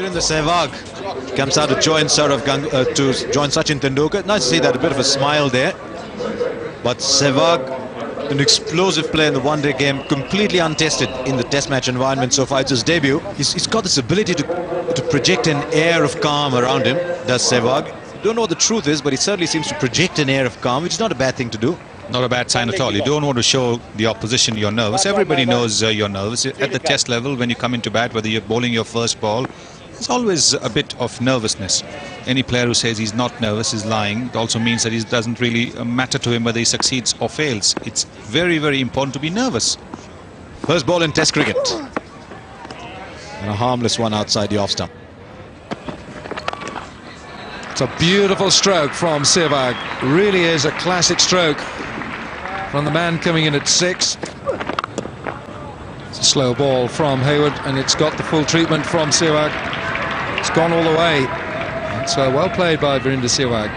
Virender Sehwag comes out to join Sachin Tendulkar. Nice to see that, a bit of a smile there. But Sehwag, an explosive player in the one-day game, completely untested in the test match environment so far. It's his debut. He's got this ability to project an air of calm around him, does Sehwag. Don't know what the truth is, but he certainly seems to project an air of calm, which is not a bad thing to do. Not a bad sign at all. You don't want to show the opposition you're nervous. Everybody knows you're nervous. At the test level, when you come into bat, whether you're bowling your first ball, there's always a bit of nervousness. Any player who says he's not nervous is lying. It also means that it doesn't really matter to him whether he succeeds or fails. It's very, very important to be nervous. First ball in Test cricket. And a harmless one outside the off stump. It's a beautiful stroke from Sehwag. Really is a classic stroke from the man coming in at 6. It's a slow ball from Hayward, and it's got the full treatment from Sehwag. It's gone all the way. It's well played by Virender Sehwag.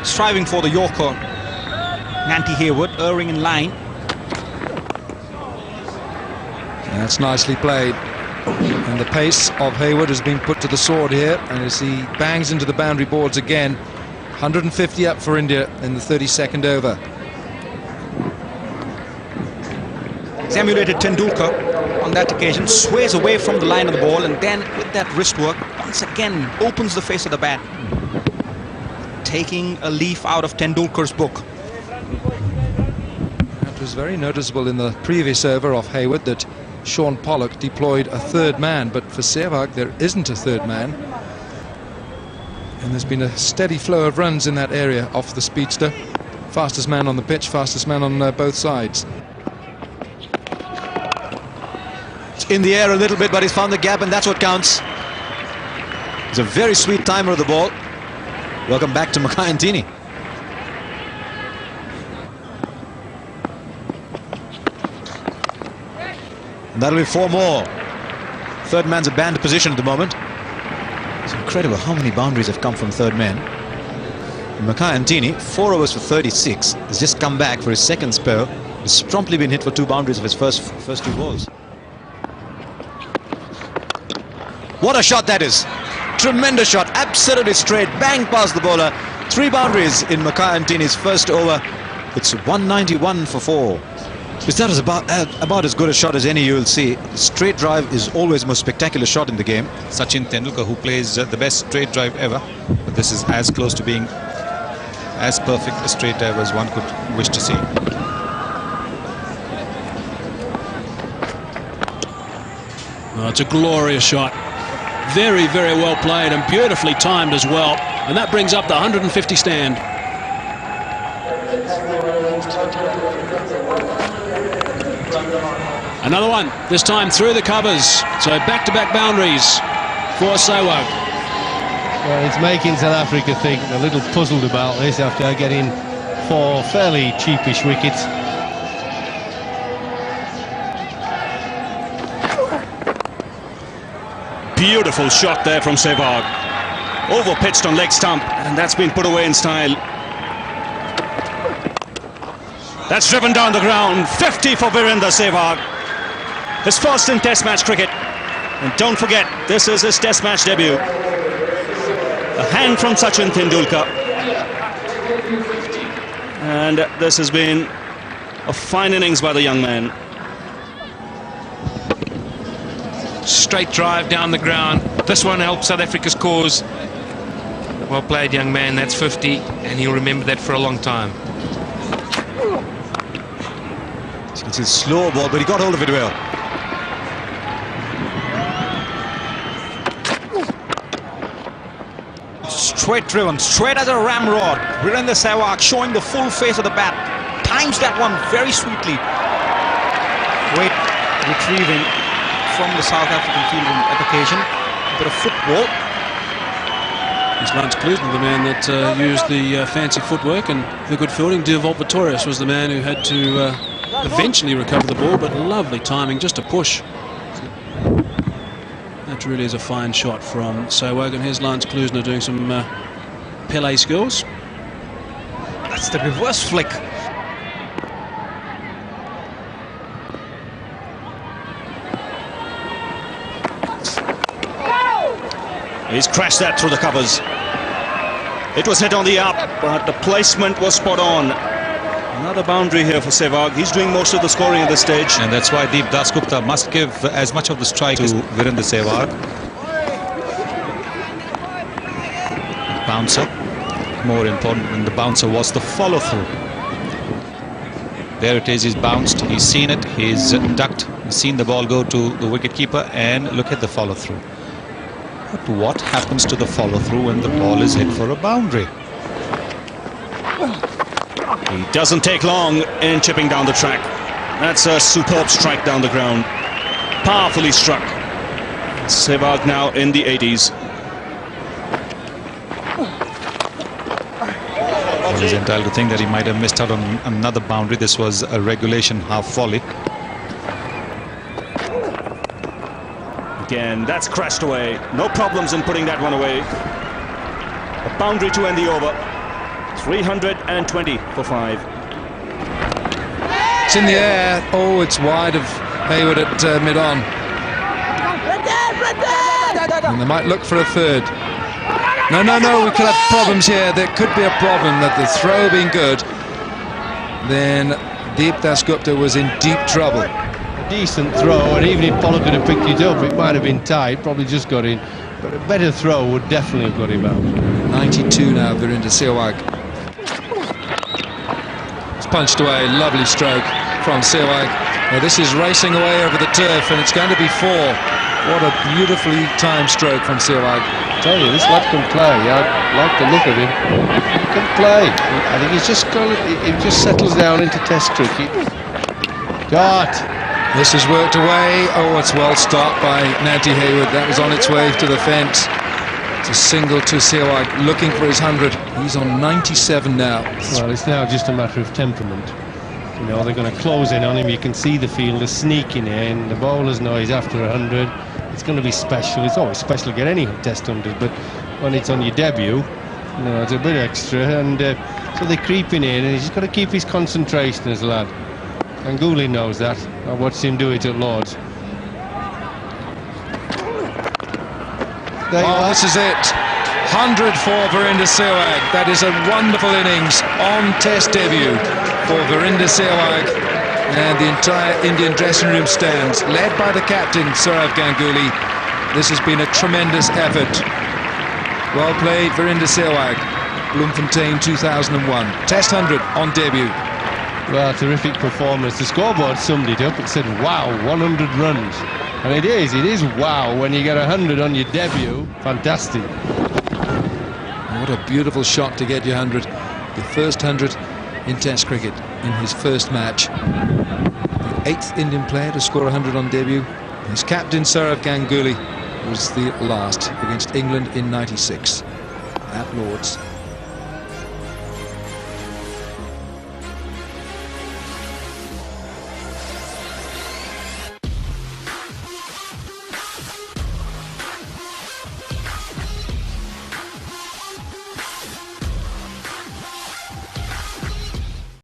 Striving for the Yorker. Nanti Hayward erring in line. And that's nicely played. And the pace of Hayward has been put to the sword here, and as he bangs into the boundary boards again, 150 up for India in the 32nd over. He's emulated Tendulkar on that occasion, sways away from the line of the ball, and then with that wrist work, once again opens the face of the bat, taking a leaf out of Tendulkar's book. It was very noticeable in the previous over of Hayward that Sean Pollock deployed a third man, but for Sehwag there isn't a third man, and there's been a steady flow of runs in that area off the speedster. Fastest man on the pitch, fastest man on both sides. It's in the air a little bit, but he's found the gap, and that's what counts. It's a very sweet timer of the ball. Welcome back to Mackay Ntini. That'll be 4 more. Third man's a banned position at the moment. It's incredible how many boundaries have come from third man. Mackay Ntini, 4 overs for 36, has just come back for his second spell. He's promptly been hit for 2 boundaries of his first 2 balls. What a shot that is! Tremendous shot, absolutely straight, bang past the bowler. 3 boundaries in Mackay Ntini's first over. It's 191 for 4. Because that is about as good a shot as any you will see. Straight drive is always the most spectacular shot in the game. Sachin Tendulkar, who plays the best straight drive ever, but this is as close to being as perfect a straight drive as one could wish to see. Oh, it's a glorious shot. Very, very well played and beautifully timed as well. And that brings up the 150 stand. Another one, this time through the covers. So back-to-back boundaries for Sehwag. Well, it's making South Africa think a little puzzled about this after getting 4 fairly cheapish wickets. Beautiful shot there from Sehwag. Over-pitched on leg stump, and that's been put away in style. That's driven down the ground. 50 for Virender Sehwag. His first in Test match cricket. And don't forget, this is his Test match debut. A hand from Sachin Tendulkar. And this has been a fine innings by the young man. Straight drive down the ground. This one helps South Africa's cause. Well played, young man. That's 50, and he'll remember that for a long time. As you can see, the slow ball, but he got hold of it well. Straight driven, straight as a ramrod. Virender Sehwag showing the full face of the bat. Times that one very sweetly. Great retrieving from the South African field at occasion. A bit of football. It's Lance Klusener, the man that used the fancy footwork and the good fielding. Dewald Pretorius was the man who had to eventually recover the ball, but lovely timing, just a push. That really is a fine shot from Sehwag, and here's Lance Klusener doing some Pele skills. That's the reverse flick. He's crashed that through the covers. It was hit on the up, but the placement was spot on. Another boundary here for Sehwag. He's doing most of the scoring at this stage. And that's why Deep Dasgupta must give as much of the strike to Virender Sehwag. Bouncer. More important than the bouncer was the follow-through. There it is, he's bounced, he's seen it, he's ducked, he's seen the ball go to the wicket-keeper, and look at the follow-through. But what happens to the follow-through when the ball is hit for a boundary? He doesn't take long in chipping down the track. That's a superb strike down the ground. Powerfully struck. Sehwag now in the 80s. He's entitled to think that he might have missed out on another boundary. This was a regulation half volley. Again, that's crashed away. No problems in putting that one away. A boundary to end the over. 320 for 5. It's in the air. Oh, it's wide of Hayward at mid-on. And they might look for a third. No, we could have problems here. There could be a problem that the throw being good, then Deep Dasgupta was in deep trouble. A decent throw, and even if Pollock could have picked it up, it might have been tight, probably just got in. But a better throw would definitely have got him out. 92 now, Virender Sehwag. It's punched away, lovely stroke from Sehwag. Now this is racing away over the turf, and it's going to be 4. What a beautifully timed stroke from Sehwag. I tell you, this lad can play. I like the look of him. He can play. I think he just settles down into Test cricket. Got. This has worked away. Oh, it's well stopped by Nanti Hayward. That was on its way to the fence. It's a single to Sehwag, looking for his 100. He's on 97 now. Well, it's now just a matter of temperament. You know, they're going to close in on him. You can see the fielder sneaking in. The bowlers know he's after 100. It's going to be special. It's always special to get any Test 100, but when it's on your debut, you know, it's a bit extra. And so they're creeping in, and he's just got to keep his concentration, this lad. Ganguly knows that. I watched him do it at Lord's. This is it. 100 for Virender Sehwag. That is a wonderful innings on Test debut for Virender Sehwag. And the entire Indian dressing room stands, led by the captain, Sourav Ganguly. This has been a tremendous effort. Well played, Virender Sehwag. Bloemfontein 2001. Test 100 on debut. Well, terrific performance. The scoreboard summed it up. It said, wow, 100 runs. And it is wow when you get 100 on your debut. Fantastic. What a beautiful shot to get your 100. The first 100 in Test cricket in his first match. The 8th Indian player to score 100 on debut. His captain, Sourav Ganguly, was the last against England in '96 at Lord's.